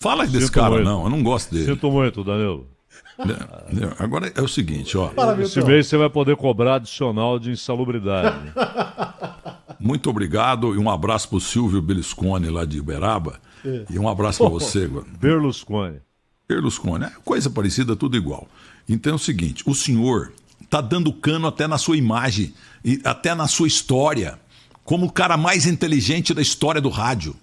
Fala desse cara, não. Eu não gosto dele. Sinto muito, Danilo. Agora é o seguinte, ó. Esse mês você vai poder cobrar adicional de insalubridade. Muito obrigado e um abraço pro Silvio Berlusconi lá de Uberaba. E um abraço para você. Berlusconi. Berlusconi, coisa parecida, tudo igual. Então é o seguinte, o senhor tá dando cano até na sua imagem e até na sua história, como o cara mais inteligente da história do rádio.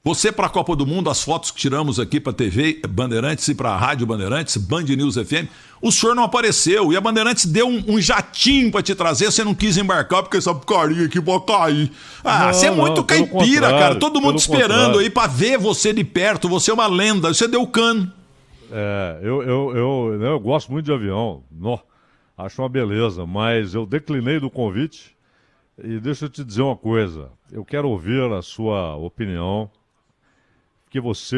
Você para a Copa do Mundo, as fotos que tiramos aqui para TV Bandeirantes e para a Rádio Bandeirantes, Band News FM, o senhor não apareceu e a Bandeirantes deu um jatinho para te trazer, você não quis embarcar porque essa porcaria aqui pode cair. Você é muito caipira, cara, todo mundo esperando aí para ver você de perto, você é uma lenda, você deu cano. Eu gosto muito de avião, acho uma beleza, mas eu declinei do convite e deixa eu te dizer uma coisa, eu quero ouvir a sua opinião, porque você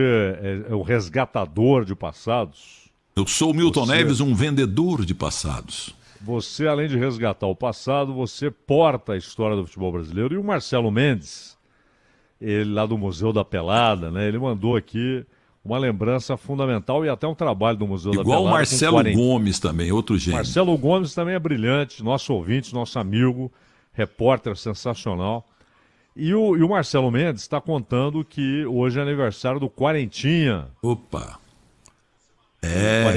é o resgatador de passados. Eu sou o Milton Neves, um vendedor de passados. Você, além de resgatar o passado, você porta a história do futebol brasileiro. E o Marcelo Mendes, ele lá do Museu da Pelada, né? Ele mandou aqui uma lembrança fundamental e até um trabalho do Museu da Pelada. Igual o Marcelo Gomes também, outro gênio. Marcelo Gomes também é brilhante, nosso ouvinte, nosso amigo, repórter sensacional. E o Marcelo Mendes está contando que hoje é aniversário do Quarentinha. Opa!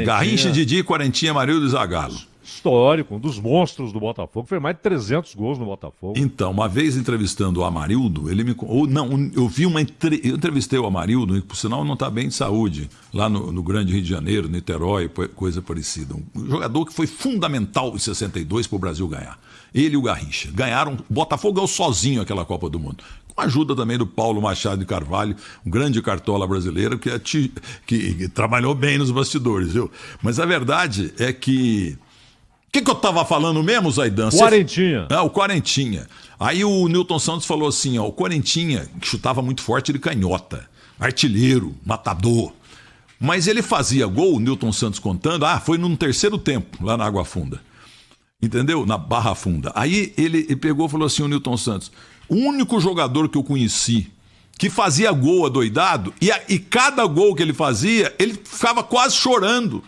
Garrincha, Didi, Quarentinha, Amarildo e Zagallo. Histórico, um dos monstros do Botafogo. Fez mais de 300 gols no Botafogo. Então, uma vez entrevistando o Amarildo, ele me... eu entrevistei o Amarildo, e por sinal não está bem de saúde, lá no Grande Rio de Janeiro, Niterói, coisa parecida. Um jogador que foi fundamental em 62 para o Brasil ganhar. Ele e o Garrincha ganharam, o Botafogo ganhou sozinho aquela Copa do Mundo. Com a ajuda também do Paulo Machado de Carvalho, um grande cartola brasileiro que trabalhou bem nos bastidores, viu? Mas a verdade é que... O que eu tava falando mesmo, Zaidan? Quarentinha. O Quarentinha. Aí o Newton Santos falou assim, o Quarentinha, que chutava muito forte de canhota, artilheiro, matador. Mas ele fazia gol, o Newton Santos contando, foi no terceiro tempo, lá na Água Funda. Entendeu? Na Barra Funda. Aí ele pegou e falou assim, o Newton Santos, o único jogador que eu conheci que fazia gol adoidado, e cada gol que ele fazia, ele ficava quase chorando.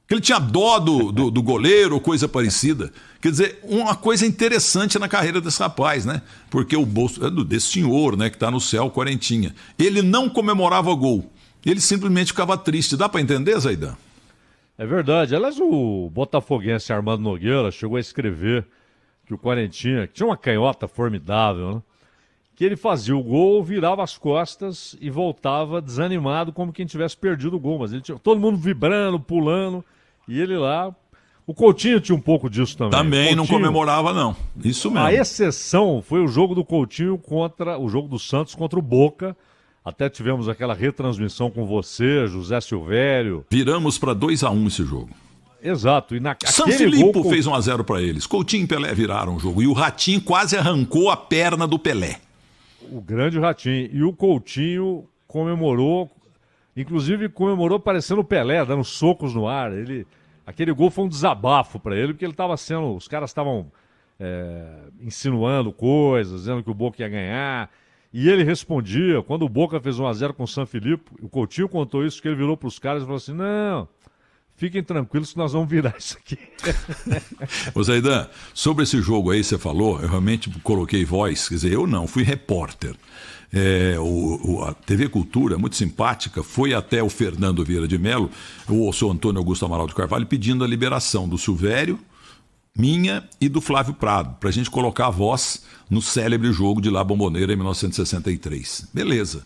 Ele tinha dó do goleiro ou coisa parecida. Quer dizer, uma coisa interessante na carreira desse rapaz, né? Porque o bolso desse senhor, né, que está no céu, Quarentinha. Ele não comemorava gol. Ele simplesmente ficava triste. Dá para entender, Zaidan? É verdade. Aliás, o botafoguense Armando Nogueira chegou a escrever que o Quarentinha, que tinha uma canhota formidável, né? Que ele fazia o gol, virava as costas e voltava desanimado, como quem tivesse perdido o gol. Mas ele tinha todo mundo vibrando, pulando, e ele lá... O Coutinho tinha um pouco disso também. Também não comemorava, não. Isso mesmo. A exceção foi o jogo do Coutinho contra o jogo do Santos contra o Boca. Até tivemos aquela retransmissão com você, José Silvério. Viramos para 2-1 esse jogo. Exato. E São Filipe fez 1-0 para eles. Coutinho e Pelé viraram o jogo. E o Ratinho quase arrancou a perna do Pelé. O grande Ratinho. E o Coutinho comemorou, inclusive comemorou parecendo o Pelé, dando socos no ar. Aquele gol foi um desabafo para ele, porque ele estava sendo... Os caras estavam insinuando coisas, dizendo que o Boca ia ganhar. E ele respondia, quando o Boca fez 1-0 com o São Filipe, o Coutinho contou isso, que ele virou para os caras e falou assim, não, fiquem tranquilos que nós vamos virar isso aqui. Ô Zaidan, sobre esse jogo aí você falou, eu realmente coloquei voz, quer dizer, eu não, fui repórter. A TV Cultura, muito simpática, foi até o Fernando Vieira de Mello, o seu Antônio Augusto Amaral de Carvalho, pedindo a liberação do Silvério, minha e do Flávio Prado, para a gente colocar a voz no célebre jogo de La Bombonera em 1963. Beleza.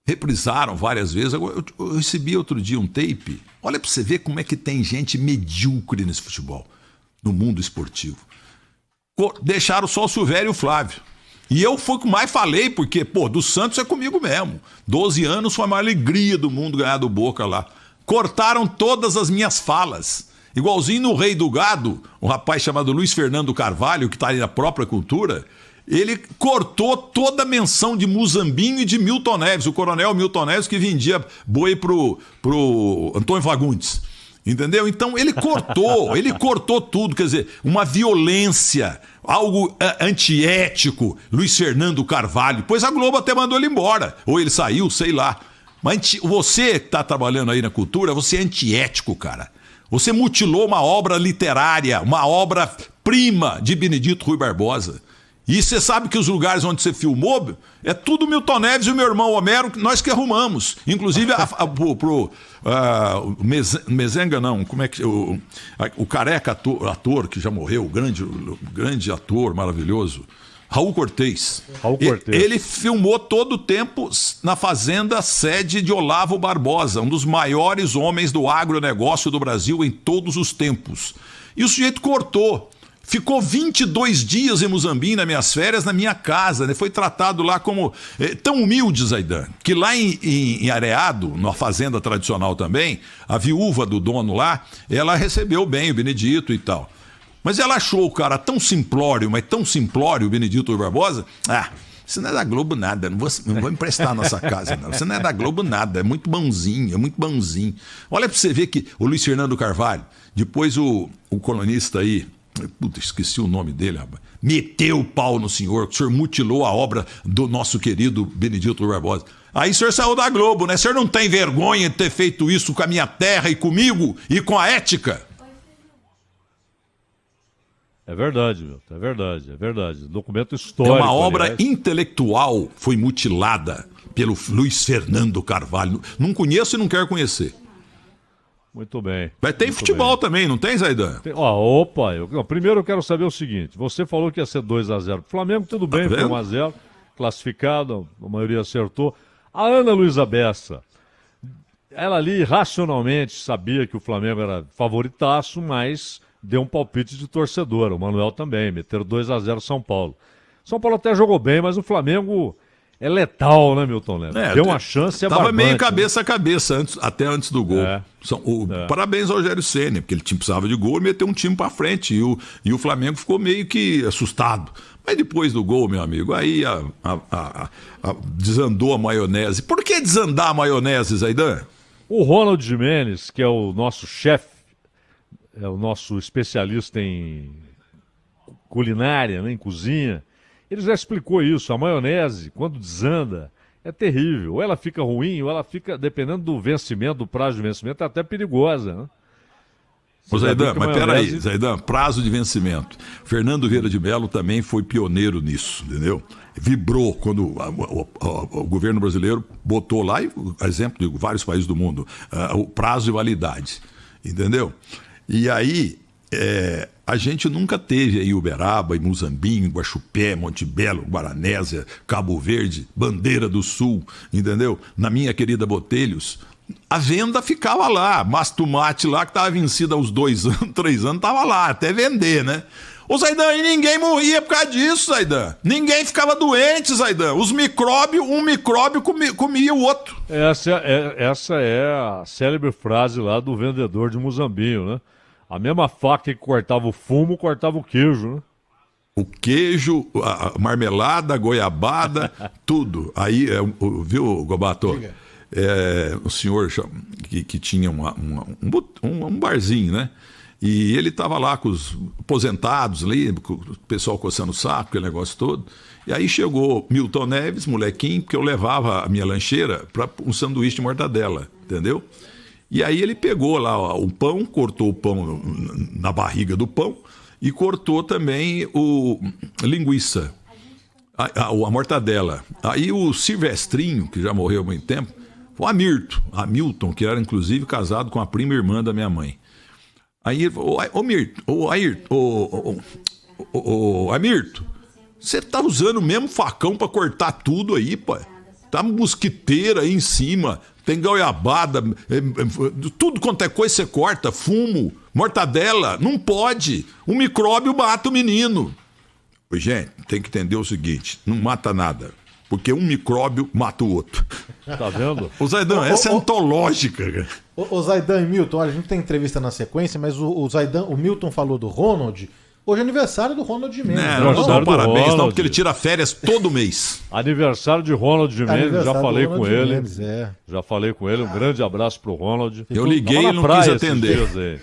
Reprisaram várias vezes. Eu recebi outro dia um tape. Olha para você ver como é que tem gente medíocre nesse futebol, no mundo esportivo. Deixaram só o Silvério e o Flávio. E eu fui o que mais falei, porque, do Santos é comigo mesmo. 12 anos foi a maior alegria do mundo ganhar do Boca lá. Cortaram todas as minhas falas. Igualzinho no Rei do Gado, um rapaz chamado Luiz Fernando Carvalho, que está aí na própria Cultura, ele cortou toda a menção de Muzambinho e de Milton Neves, o coronel Milton Neves, que vendia boi pro Antônio Fagundes. Entendeu? Então ele cortou tudo, quer dizer, uma violência, algo antiético, Luiz Fernando Carvalho. Pois a Globo até mandou ele embora, ou ele saiu, sei lá. Mas você que está trabalhando aí na cultura, você é antiético, cara. Você mutilou uma obra literária, uma obra-prima de Benedito Rui Barbosa. E você sabe que os lugares onde você filmou é tudo Milton Neves e o meu irmão Homero, nós que arrumamos. Inclusive Mezenga, não, como é que. O careca ator que já morreu, o grande ator maravilhoso. Raul Cortez. Ele filmou todo o tempo na fazenda sede de Olavo Barbosa, um dos maiores homens do agronegócio do Brasil em todos os tempos. E o sujeito cortou. Ficou 22 dias em Muzambinho, nas minhas férias, na minha casa. Né? Foi tratado lá como tão humilde, Zaidan, que lá em Areado, na fazenda tradicional também, a viúva do dono lá, ela recebeu bem o Benedito e tal. Mas ela achou o cara tão simplório, mas tão simplório, o Benedito Rui Barbosa. Você não é da Globo nada, não vou emprestar a nossa casa, não. Você não é da Globo nada, é muito bonzinho, é muito bonzinho. Olha pra você ver que o Luiz Fernando Carvalho, depois o colunista aí, puta, esqueci o nome dele, rapaz, meteu o pau no senhor, que o senhor mutilou a obra do nosso querido Benedito Rui Barbosa. Aí o senhor saiu da Globo, né? O senhor não tem vergonha de ter feito isso com a minha terra e comigo e com a ética? É verdade, meu. É verdade. Documento histórico. É uma obra intelectual, foi mutilada pelo Luiz Fernando Carvalho. Não conheço e não quero conhecer. Muito bem. Mas tem futebol também, não tem, Zaidan? Primeiro eu quero saber o seguinte. Você falou que ia ser 2-0 pro Flamengo, tudo bem, foi 1-0, classificado, a maioria acertou. A Ana Luísa Bessa, ela ali racionalmente sabia que o Flamengo era favoritaço, mas deu um palpite de torcedor. O Manuel também, meteram 2-0 São Paulo. São Paulo até jogou bem, mas o Flamengo é letal, né, Milton Neves? Deu uma chance, tava barbante, meio cabeça a cabeça, até antes do gol. Parabéns ao Rogério Ceni, porque ele precisava de gol e meteu um time pra frente. E o Flamengo ficou meio que assustado. Mas depois do gol, meu amigo, aí desandou a maionese. Por que desandar a maionese, Zaidan? O Ronald Gimenez, que é o nosso chefe, é o nosso especialista em culinária, né, em cozinha, ele já explicou isso. A maionese, quando desanda, é terrível. Ou ela fica ruim, ou ela fica, dependendo do vencimento, do prazo de vencimento, é até perigosa. Né? Ô Zaidan, mas peraí, Zaidan, prazo de vencimento. Fernando Vieira de Mello também foi pioneiro nisso, entendeu? Vibrou quando o governo brasileiro botou lá, exemplo de vários países do mundo, o prazo de validade, entendeu? E aí, a gente nunca teve aí Uberaba, Muzambinho, Guaxupé, Monte Belo, Guaranésia, Cabo Verde, Bandeira do Sul, entendeu? Na minha querida Botelhos, a venda ficava lá, mas tomate lá que estava vencida há uns 2 anos, 3 anos, estava lá, até vender, né? Ô Zaidan, e ninguém morria por causa disso, Zaidan. Ninguém ficava doente, Zaidan. Os micróbios, um micróbio comia o outro. Essa é a célebre frase lá do vendedor de Muzambinho, né? A mesma faca que cortava o fumo, cortava o queijo, né? O queijo, a marmelada, a goiabada, tudo. Aí, viu, Gobato? O senhor que tinha um barzinho, né? E ele estava lá com os aposentados ali, com o pessoal coçando o saco, aquele negócio todo. E aí chegou Milton Neves, molequinho, porque eu levava a minha lancheira para um sanduíche de mortadela, entendeu? E aí ele pegou lá o pão, cortou o pão na barriga do pão e cortou também a linguiça, a mortadela. Aí o Silvestrinho, que já morreu há muito tempo, o Hamilton, que era inclusive casado com a prima irmã da minha mãe. Aí ele falou, Amirto, você tá usando o mesmo facão para cortar tudo aí, pai? Tá mosquiteira aí em cima, tem goiabada, tudo quanto é coisa você corta, fumo, mortadela, não pode. O micróbio mata o menino. Gente, tem que entender o seguinte, não mata nada, porque um micróbio mata o outro. Tá vendo? Ô Zaidan, essa é antológica, cara. O Zaidan e Milton, olha, a gente tem entrevista na sequência, mas o Milton falou do Ronald. Hoje é aniversário do Ronald Gimenez. Não, parabéns, não, porque ele tira férias todo mês. Aniversário de Ronald Gimenez, já falei com ele. Já falei com ele, um grande abraço pro Ronald. Eu liguei e não quis atender.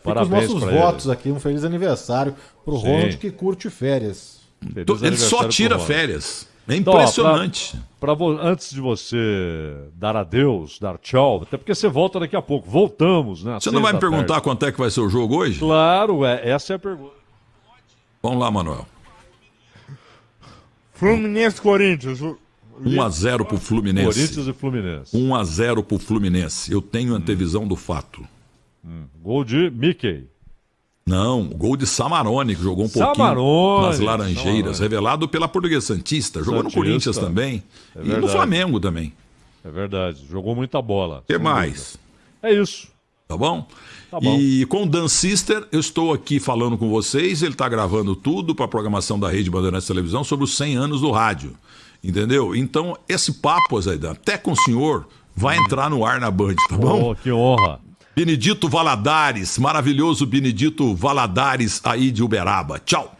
Parabéns os nossos votos aqui, um feliz aniversário pro Ronald que curte férias. Ele só tira férias. É impressionante. Antes de você dar adeus, dar tchau, até porque você volta daqui a pouco. Voltamos, né? Você não vai me perguntar quanto é que vai ser o jogo hoje? Claro, essa é a pergunta. Vamos lá, Manuel. Fluminense-Corinthians. 1-0 pro Fluminense. Corinthians e Fluminense. 1-0 pro Fluminense. Eu tenho antevisão do fato. Gol de Mickey. Não, gol de Samarone, que jogou um Samarone, pouquinho nas Laranjeiras, Samarone. revelado pela Portuguesa Santista. Jogou no Corinthians também. É E verdade. no Flamengo também. É verdade, jogou muita bola. O que mais? É isso. Tá bom? Tá bom. E com o Dan Sister, eu estou aqui falando com vocês. Ele está gravando tudo para a programação da Rede Bandeirantes Televisão sobre os 100 anos do rádio. Entendeu? Então, esse papo, Zaidan, até com o senhor, vai entrar no ar na Band, tá bom? Oh, que honra. Benedito Valadares, maravilhoso Benedito Valadares aí de Uberaba. Tchau.